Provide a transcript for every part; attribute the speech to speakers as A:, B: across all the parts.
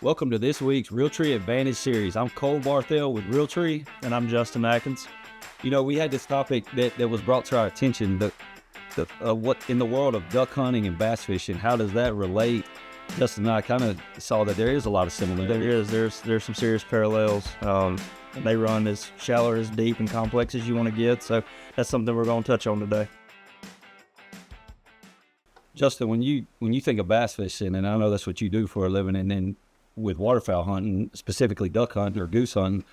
A: Welcome to this week's Realtree Advantage Series. I'm Cole Barthel with Realtree.
B: And I'm Justin Atkins.
A: You know, we had this topic that was brought to our attention, what in the world of duck hunting and bass fishing, how does that relate? Justin and I kind of saw that there is a lot of similarities.
B: There's some serious parallels. They run as shallow, as deep, and complex as you want to get. So that's something we're going to touch on today.
A: Justin, when you think of bass fishing, and I know that's what you do for a living, and then with waterfowl hunting, specifically duck hunting or goose hunting,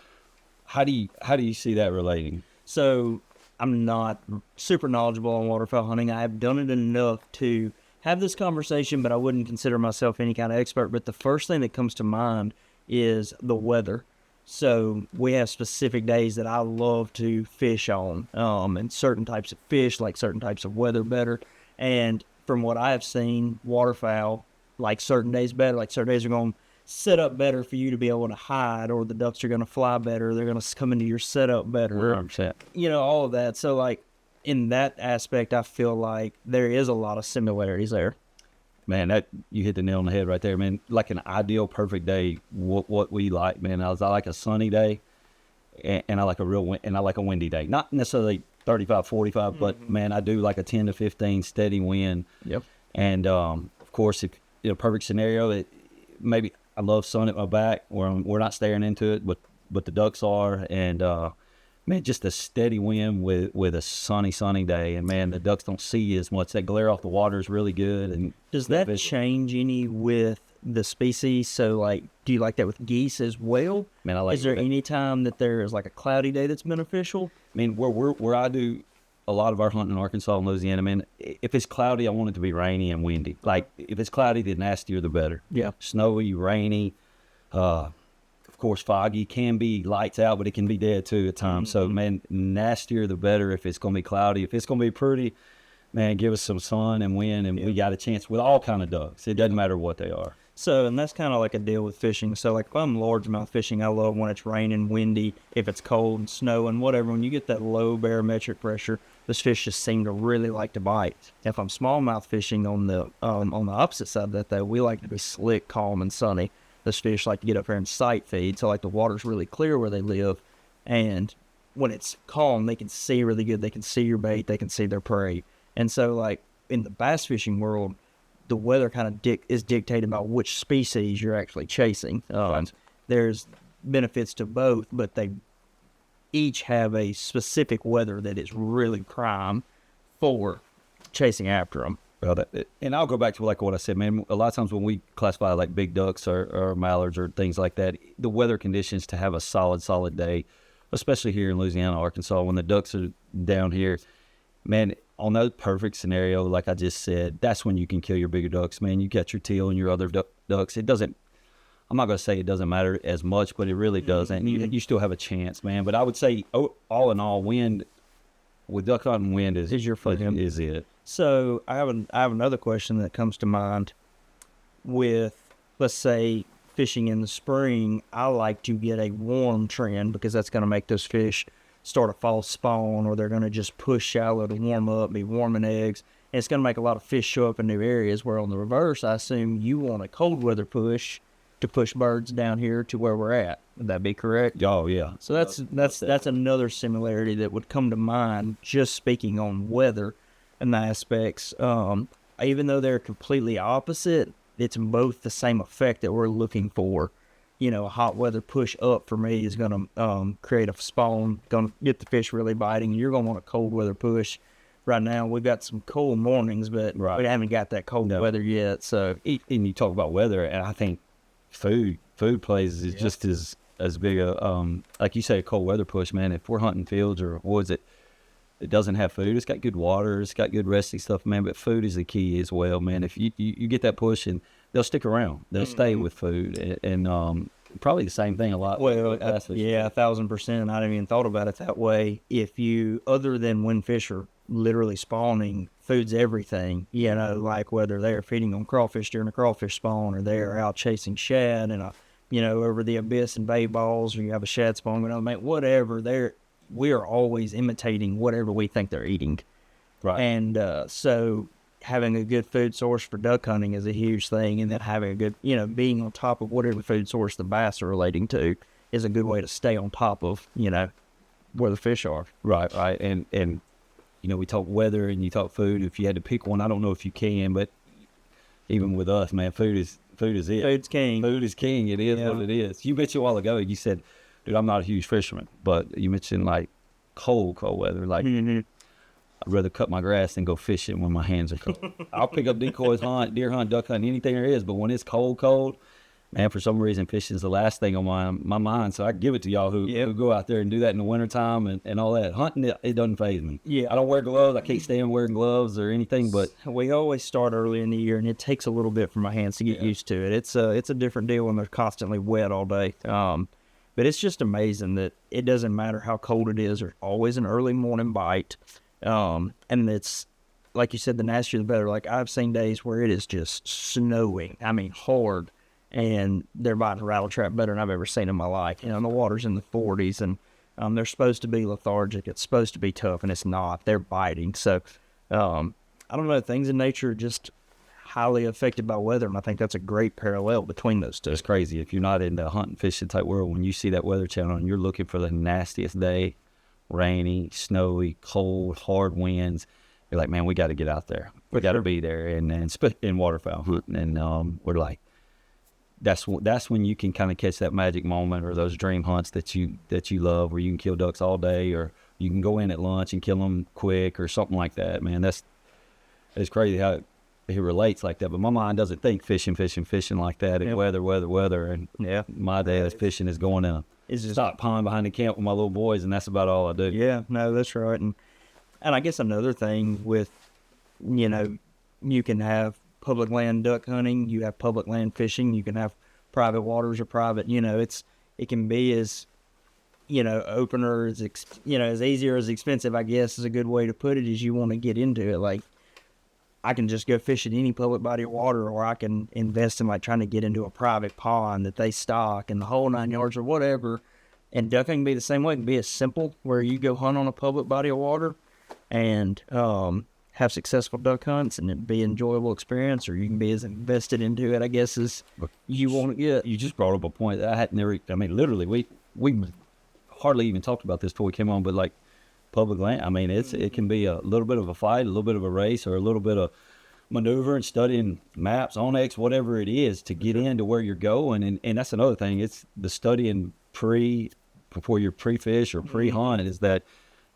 A: how do you see that relating?
B: So I'm not super knowledgeable on waterfowl hunting. I've done it enough to have this conversation, but I wouldn't consider myself any kind of expert. But the first thing that comes to mind is the weather. So we have specific days that I love to fish on, and certain types of fish like certain types of weather better. And from what I have seen, waterfowl like certain days better, like certain days are going to set up better for you to be able to hide, or the ducks are going to fly better, they're going to come into your setup better,
A: 100%.
B: All of that. So like in that aspect, I feel like there is a lot of similarities there.
A: Man, that you hit the nail on the head right there, man. Like an ideal perfect day, what we like, man. I like a sunny day, and I like a windy day. Not necessarily 35, 45, but man, I do like a 10 to 15 steady wind.
B: Yep.
A: And of course, if in a perfect scenario, maybe I love sun at my back where we're not staring into it, but the ducks are, and man, just a steady wind with a sunny day, and man, the ducks don't see you as much. That glare off the water is really good. And
B: does that change any with the species? So like, do you like that with geese as well?
A: Man, I like.
B: Is there any time that there is like a cloudy day that's beneficial?
A: I mean, where I do a lot of our hunting in Arkansas and Louisiana, man, if it's cloudy, I want it to be rainy and windy. Like, if it's cloudy, the nastier the better.
B: Yeah.
A: Snowy, rainy, of course, foggy, can be lights out, but it can be dead too at times. So, man, nastier the better if it's going to be cloudy. If it's going to be pretty, man, give us some sun and wind, and we got a chance with all kind of ducks. It doesn't matter what they are.
B: So, and that's kind of like a deal with fishing. So, like, if I'm largemouth fishing, I love when it's raining, windy, if it's cold, snowing, whatever. When you get that low barometric pressure, those fish just seem to really like to bite. If I'm smallmouth fishing on the opposite side of that, though, we like to be slick, calm, and sunny. Those fish like to get up here and sight feed, so like the water's really clear where they live, and when it's calm, they can see really good. They can see your bait, they can see their prey, and so like in the bass fishing world, the weather kind of is dictated by which species you're actually chasing. There's benefits to both, but they each have a specific weather that is really prime for chasing after them.
A: Well, and I'll go back to like what I said, man. A lot of times when we classify like big ducks or mallards or things like that, the weather conditions to have a solid day, especially here in Louisiana, Arkansas, when the ducks are down here, man, on that perfect scenario, like I just said, that's when you can kill your bigger ducks, man. You got your teal and your other ducks. I'm not going to say it doesn't matter as much, but it really doesn't. You still have a chance, man. But I would say, all in all, wind, with duck hunting, wind is your friend. Is it?
B: So I have another question that comes to mind with, let's say, fishing in the spring. I like to get a warm trend because that's going to make those fish start a false spawn, or they're going to just push shallow to warm up, be warming eggs. And it's going to make a lot of fish show up in new areas, where on the reverse, I assume you want a cold weather push to push birds down here to where we're at. Would that be correct?
A: Oh, yeah.
B: So that's another similarity that would come to mind, just speaking on weather and the aspects. Even though they're completely opposite, it's both the same effect that we're looking for. A hot weather push up for me is going to create a spawn, going to get the fish really biting. You're going to want a cold weather push. Right now, we've got some cold mornings, but we haven't got that cold weather yet. So,
A: and you talk about weather, and I think food plays is just as big a like you say, a cold weather push, man. If we're hunting fields or woods, it doesn't have food. It's got good water, it's got good resting stuff, man. But food is the key as well, man. If you get that push, and they'll stick around, they'll stay with food, and probably the same thing a lot.
B: Well, 1,000%. I didn't even thought about it that way. If you, other than when fish are literally spawning, food's everything. Like whether they're feeding on crawfish during a crawfish spawn, or they're out chasing shad and over the abyss and bay balls, or you have a shad spawn, whatever. We are always imitating whatever we think they're eating.
A: Right.
B: And so having a good food source for duck hunting is a huge thing, and then having a good, being on top of whatever food source the bass are relating to is a good way to stay on top of, where the fish are.
A: Right, right. And we talk weather and you talk food. If you had to pick one, I don't know if you can, but even with us, man, food is it.
B: Food's king.
A: Food is king. It is what it is. You mentioned a while ago, you said, dude, I'm not a huge fisherman, but you mentioned like cold weather. Like, I'd rather cut my grass than go fishing when my hands are cold. I'll pick up decoys, hunt, deer hunt, duck hunt, anything there is. But when it's cold, man, for some reason, fishing is the last thing on my mind. So I give it to y'all who go out there and do that in the wintertime and all that. Hunting, it doesn't faze me.
B: Yeah.
A: I don't wear gloves. I can't stand wearing gloves or anything. But
B: we always start early in the year, and it takes a little bit for my hands to get used to it. It's a different deal when they're constantly wet all day. But it's just amazing that it doesn't matter how cold it is. There's always an early morning bite. And it's, like you said, the nastier the better. Like, I've seen days where it is just snowing. I mean, hard. And they're biting a rattle trap better than I've ever seen in my life. The water's in the 40s, and they're supposed to be lethargic. It's supposed to be tough, and it's not. They're biting. So, I don't know. Things in nature are just highly affected by weather, and I think that's a great parallel between those two.
A: It's crazy. If you're not in the hunting, fishing type world, when you see that weather channel and you're looking for the nastiest day, rainy, snowy, cold, hard winds, you're like, man, we got to get out there. We got to be there and in waterfowl hunting. And we're like, that's when you can kind of catch that magic moment or those dream hunts that you love, where you can kill ducks all day, or you can go in at lunch and kill them quick or something like that. Man, it's crazy how it relates like that. But my mind doesn't think fishing like that. And weather. And my day is fishing is going in a stock pond behind the camp with my little boys, and that's about all I do.
B: Yeah, no, that's right. And I guess another thing with, you can have public land duck hunting, you have public land fishing, you can have private waters or private, it can be as, opener, as easy or as expensive, I guess is a good way to put it, is you want to get into it. Like, I can just go fish at any public body of water, or I can invest in like trying to get into a private pond that they stock and the whole 9 yards or whatever. And ducking can be the same way. It can be as simple where you go hunt on a public body of water and have successful duck hunts and it be an enjoyable experience, or you can be as invested into it, I guess, as you want to get.
A: You just brought up a point that I had never, literally, we hardly even talked about this before we came on, but like, public land, it can be a little bit of a fight, a little bit of a race, or a little bit of maneuver and studying maps, Onyx, whatever it is, to get into where you're going. And that's another thing. It's the studying before you're pre-fish or pre-hunt, is that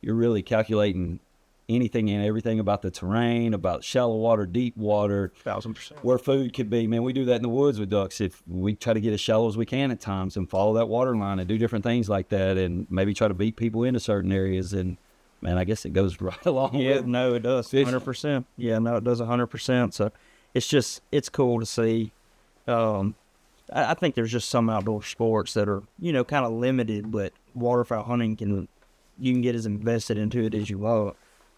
A: you're really calculating anything and everything about the terrain, about shallow water, deep water,
B: 1,000%,
A: where food could be. Man, we do that in the woods with ducks. If we try to get as shallow as we can at times and follow that water line and do different things like that, and maybe try to beat people into certain areas. And man, I guess it goes right along.
B: Yeah,
A: with
B: no, it does. 100%. Yeah, no, it does 100%. So it's cool to see. I think there's just some outdoor sports that are, kind of limited, but waterfowl hunting you can get as invested into it as you want.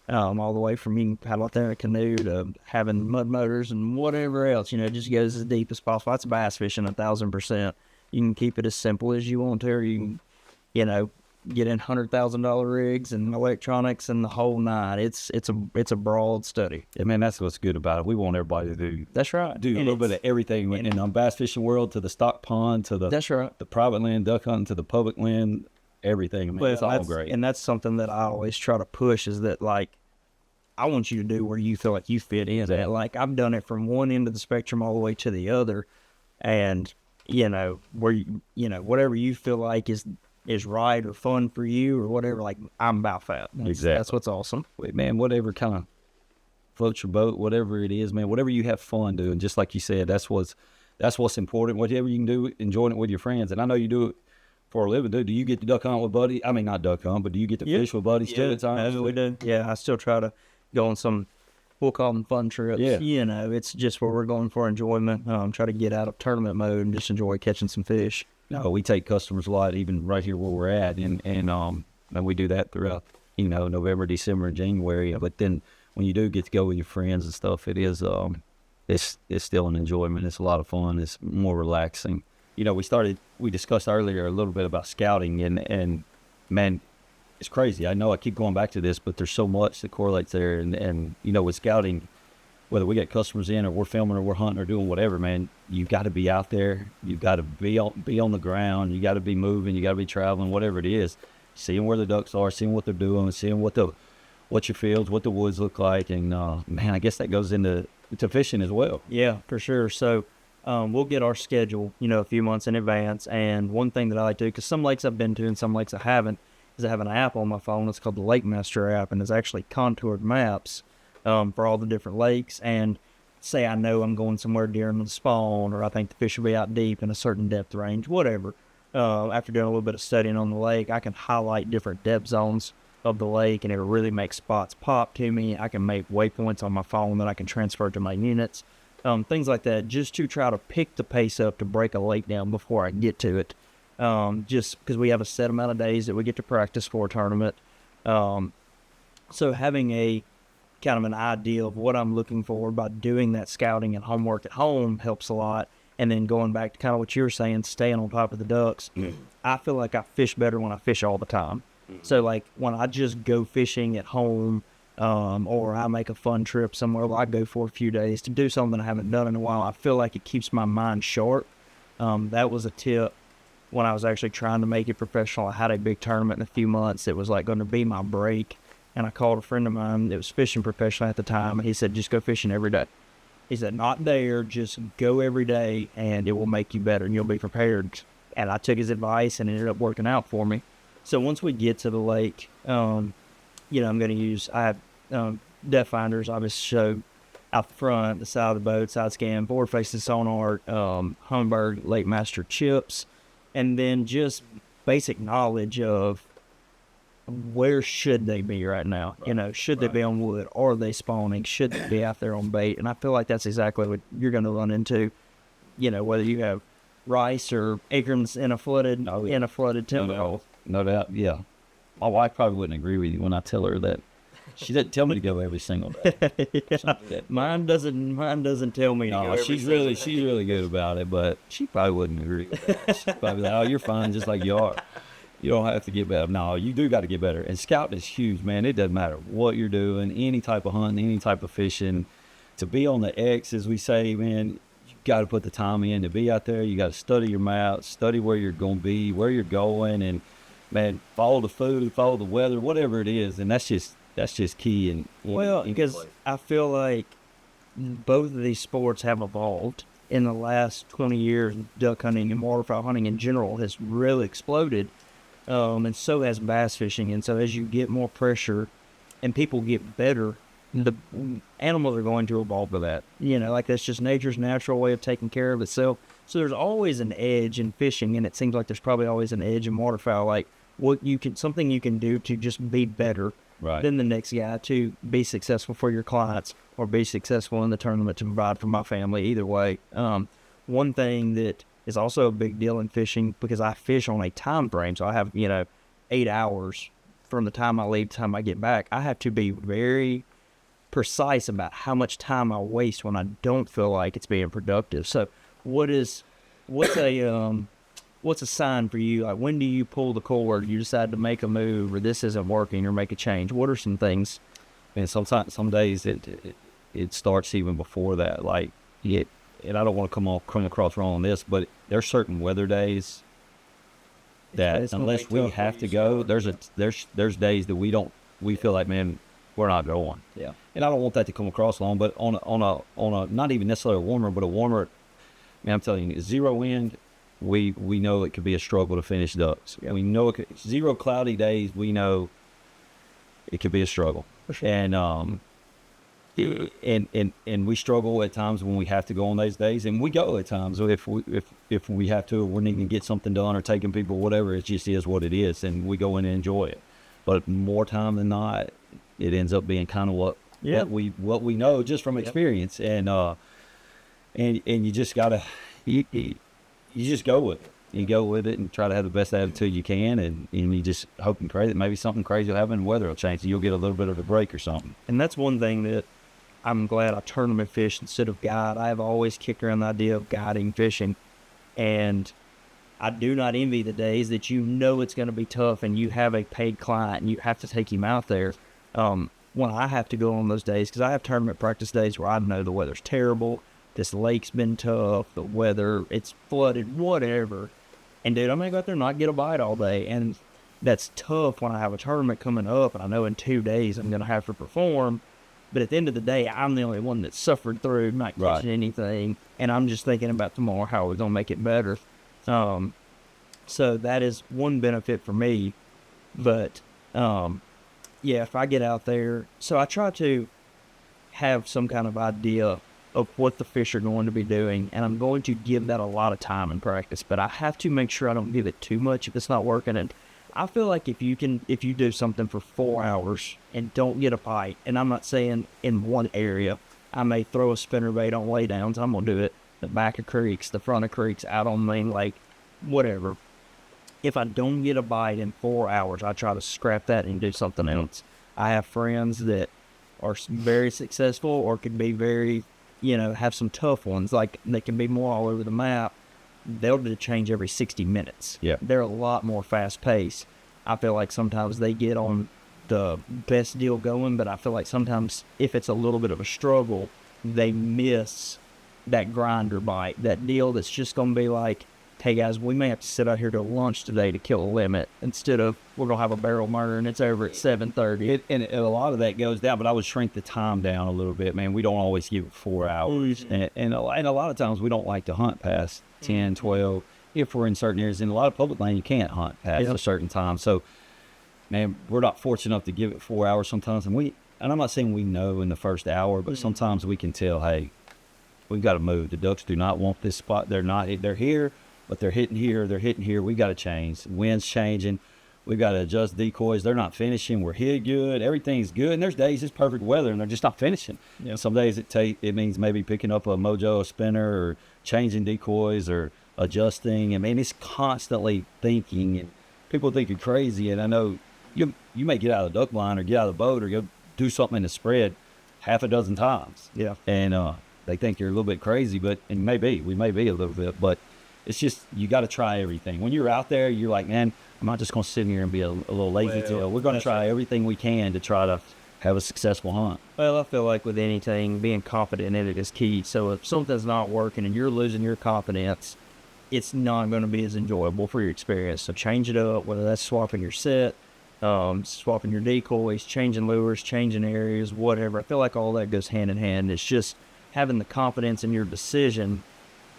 B: All the way from you can paddle out there in a canoe to having mud motors and whatever else, it just goes as deep as possible. That's bass fishing 1,000%. You can keep it as simple as you want to, or you can, get in $100,000 rigs and electronics and the whole nine. It's a broad study.
A: Yeah, man, that's what's good about it. We want everybody to do.
B: That's right.
A: Do a little bit of everything in the bass fishing world, to the stock pond, to the
B: that's right,
A: the private land duck hunting, to the public land, everything. Man, it's all great.
B: And that's something that I always try to push, is that, like, I want you to do where you feel like you fit in. Exactly. Like, I've done it from one end of the spectrum all the way to the other, and where whatever you feel like is right or fun for you or whatever, like, I'm about that.
A: Exactly.
B: That's what's awesome.
A: Man, whatever kind of floats your boat, whatever it is, man, whatever you have fun doing, just like you said, that's what's important. Whatever you can do, enjoying it with your friends. And I know you do it for a living, dude. Do you get to duck hunt with buddies? I mean, not duck hunt, but do you get to fish with buddies too at times?
B: We do. Yeah, I still try to go on some, we'll call them fun trips.
A: Yeah.
B: It's just where we're going for enjoyment. Try to get out of tournament mode and just enjoy catching some fish.
A: No, we take customers a lot, even right here where we're at, and we do that throughout, November, December, and January. But then when you do get to go with your friends and stuff, it is, it's still an enjoyment. It's a lot of fun. It's more relaxing. We discussed earlier a little bit about scouting, and man, it's crazy. I know I keep going back to this, but there's so much that correlates there, and with scouting, whether we get customers in or we're filming or we're hunting or doing whatever, man, you've got to be out there. You've got to be on the ground. You got to be moving. You got to be traveling, whatever it is, seeing where the ducks are, seeing what they're doing, seeing what your fields, what the woods look like. And, man, I guess that goes into fishing as well.
B: Yeah, for sure. So we'll get our schedule, a few months in advance. And one thing that I like to do, because some lakes I've been to and some lakes I haven't, is I have an app on my phone. It's called the Lake Master app, and it's actually contoured maps for all the different lakes. And say I know I'm going somewhere during the spawn, or I think the fish will be out deep in a certain depth range, whatever. After doing a little bit of studying on the lake, I can highlight different depth zones of the lake, and it'll really make spots pop to me. I can make waypoints on my phone that I can transfer to my units, things like that, just to try to pick the pace up to break a lake down before I get to it. Just because we have a set amount of days that we get to practice for a tournament. So having a kind of an idea of what I'm looking for by doing that scouting and homework at home helps a lot. And then going back to kind of what you were saying, staying on top of the ducks, I feel like I fish better when I fish all the time. So like when I just go fishing at home, or I make a fun trip somewhere where I go for a few days to do something I haven't done in a while, I feel like it keeps my mind sharp. That was a tip when I was actually trying to make it professional. I had a big tournament in a few months. It was like going to be my break. And I called a friend of mine that was fishing professionally at the time, and he said, just go fishing every day. He said, not there, just go every day, and it will make you better, and you'll be prepared. And I took his advice, and it ended up working out for me. So once we get to the lake, I'm going to use, I have depth finders, obviously show out the front, the side of the boat, side scan, forward-facing sonar, Humminbird Lake Master chips, and then just basic knowledge of where should they be right now? Should they be on wood? Are they spawning? Should they be out there on bait? And I feel like that's exactly what you're going to run into, whether you have rice or acorns in a flooded timber.
A: No doubt, yeah. My wife probably wouldn't agree with you when I tell her that. She doesn't tell me to go every single day.
B: Yeah. Mine doesn't tell me to go every
A: she's really good about it, but she probably wouldn't agree with that. She's probably like, oh, you're fine just like you are. You don't have to get better. No, you do got to get better. And scouting is huge, man. It doesn't matter what you're doing, any type of hunting, any type of fishing. To be on the X, as we say, man, you got to put the time in to be out there. You got to study your map, study where you're going to be, where you're going, and, man, follow the food, follow the weather, whatever it is. And that's just key.
B: Because I feel like both of these sports have evolved in the last 20 years. Duck hunting and waterfowl hunting in general has really exploded. And so has bass fishing. And so as you get more pressure and people get better, the animals are going to evolve to that. That's just nature's natural way of taking care of itself. So there's always an edge in fishing, and it seems like there's probably always an edge in waterfowl. Like something you can do to just be better than the next guy, to be successful for your clients or be successful in the tournament to provide for my family. Either way, one thing that is also a big deal in fishing, because I fish on a time frame. So I have, 8 hours from the time I leave to the time I get back. I have to be very precise about how much time I waste when I don't feel like it's being productive. So what's a sign for you? Like, when do you pull the cord? You decide to make a move, or this isn't working, or make a change? What are some things?
A: And sometimes, some days it starts even before that. Like, and I don't want to come across wrong on this, but there's certain weather days that unless we have to go, there's days that we feel like, man, we're not going.
B: Yeah.
A: And I don't want that to come across wrong, but on a not even necessarily a warmer, but a warmer, man, I'm telling you, zero wind, we know it could be a struggle to finish ducks. Yeah. We know zero cloudy days, we know it could be a struggle.
B: For sure.
A: And we struggle at times when we have to go on those days, and we go at times if we have to, or we're needing to get something done or taking people, whatever. It just is what it is, and we go in and enjoy it. But more time than not, it ends up being kind of what we know just from experience, and you just gotta you just go with it. You go with it and try to have the best attitude you can, and you just hope and pray that maybe something crazy will happen and weather will change, and you'll get a little bit of a break or something.
B: And that's one thing that I'm glad I tournament fish instead of guide. I have always kicked around the idea of guiding fishing, and I do not envy the days that it's going to be tough and you have a paid client and you have to take him out there. when I have to go on those days, because I have tournament practice days where I know the weather's terrible, this lake's been tough, the weather, it's flooded, whatever. And dude, I'm gonna go out there and not get a bite all day. And that's tough when I have a tournament coming up and I know in 2 days I'm gonna have to perform. But at the end of the day, I'm the only one that suffered through not catching anything. And I'm just thinking about tomorrow, how we're gonna make it better. So that is one benefit for me. But yeah, if I get out there, so I try to have some kind of idea of what the fish are going to be doing, and I'm going to give that a lot of time in practice, but I have to make sure I don't give it too much if it's not working. And I feel like if you do something for 4 hours and don't get a bite, and I'm not saying in one area, I may throw a spinnerbait on laydowns, I'm going to do it the back of creeks, the front of creeks, out on main lake, whatever. If I don't get a bite in 4 hours, I try to scrap that and do something else. I have friends that are very successful or could be very, have some tough ones. Like, they can be more all over the map. They'll do change every 60 minutes.
A: Yeah.
B: They're a lot more fast-paced. I feel like sometimes they get on the best deal going, but I feel like sometimes if it's a little bit of a struggle, they miss that grinder bite, that deal that's just going to be like, hey guys, we may have to sit out here to lunch today to kill a limit instead of we're going to have a barrel murder and it's over at 7:30.
A: And a lot of that goes down, but I would shrink the time down a little bit, man. We don't always give it 4 hours. And a lot of times we don't like to hunt past 10, 12, if we're in certain areas. In a lot of public land, you can't hunt past a certain time. So, man, we're not fortunate enough to give it 4 hours sometimes. And I'm not saying we know in the first hour, but sometimes we can tell, hey, we've got to move. The ducks do not want this spot. They're here, but they're hitting here. We got to change. Wind's changing. We got to adjust decoys. They're not finishing. We're hit good. Everything's good. And there's days it's perfect weather and they're just not finishing. Yeah. Some days it means maybe picking up a mojo, a spinner, or changing decoys or adjusting. I mean, it's constantly thinking, and people think you're crazy. And I know you may get out of the duck blind or get out of the boat or go do something in the spread half a dozen times.
B: Yeah.
A: And they think you're a little bit crazy, we may be a little bit, but it's just, you got to try everything. When you're out there, you're like, man, I'm not just going to sit here and be a little lazy tail. We're going to try everything we can to try to have a successful hunt.
B: Well, I feel like with anything, being confident in it is key. So if something's not working and you're losing your confidence, it's not going to be as enjoyable for your experience. So change it up, whether that's swapping your set, swapping your decoys, changing lures, changing areas, whatever. I feel like all that goes hand in hand. It's just having the confidence in your decision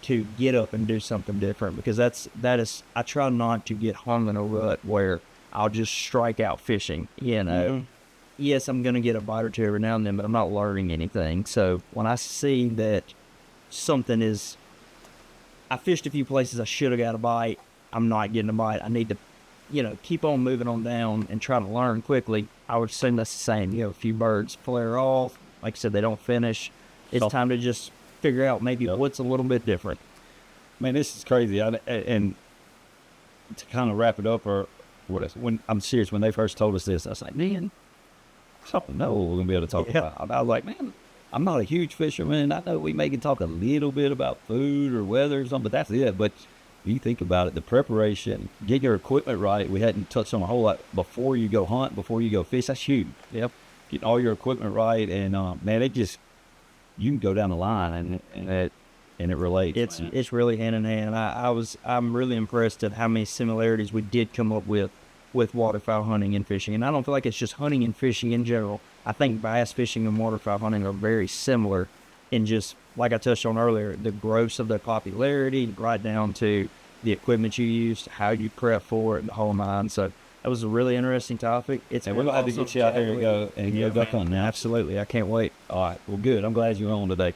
B: to get up and do something different, because that is I try not to get hung in a rut where I'll just strike out fishing. Yes, I'm going to get a bite or two every now and then, but I'm not learning anything. So when I see that something is, I fished a few places I should have got a bite, I'm not getting a bite, I need to keep on moving on down and try to learn quickly. I would assume that's the same. A few birds flare off, like I said, they don't finish. It's time to just figure out maybe what's a little bit different.
A: Man, this is crazy. And to kind of wrap it up, when I'm serious, when they first told us this, I was like, man, something we're going to be able to talk about. I was like, man, I'm not a huge fisherman. I know we may can talk a little bit about food or weather or something, but that's it. But you think about it, the preparation, getting your equipment right, we hadn't touched on a whole lot. Before you go hunt, before you go fish, that's huge.
B: Yep.
A: Getting all your equipment right, and man, you can go down the line and it relates.
B: It's really hand in hand. I'm really impressed at how many similarities we did come up with waterfowl hunting and fishing. And I don't feel like it's just hunting and fishing in general. I think bass fishing and waterfowl hunting are very similar in just, like I touched on earlier, the growth of their popularity, right down to the equipment you use, how you prep for it, the whole nine. So that was a really interesting topic.
A: And we're going to have to get you out here and go duck hunting now.
B: Absolutely. I can't wait.
A: All right. Well, good. I'm glad you're on today.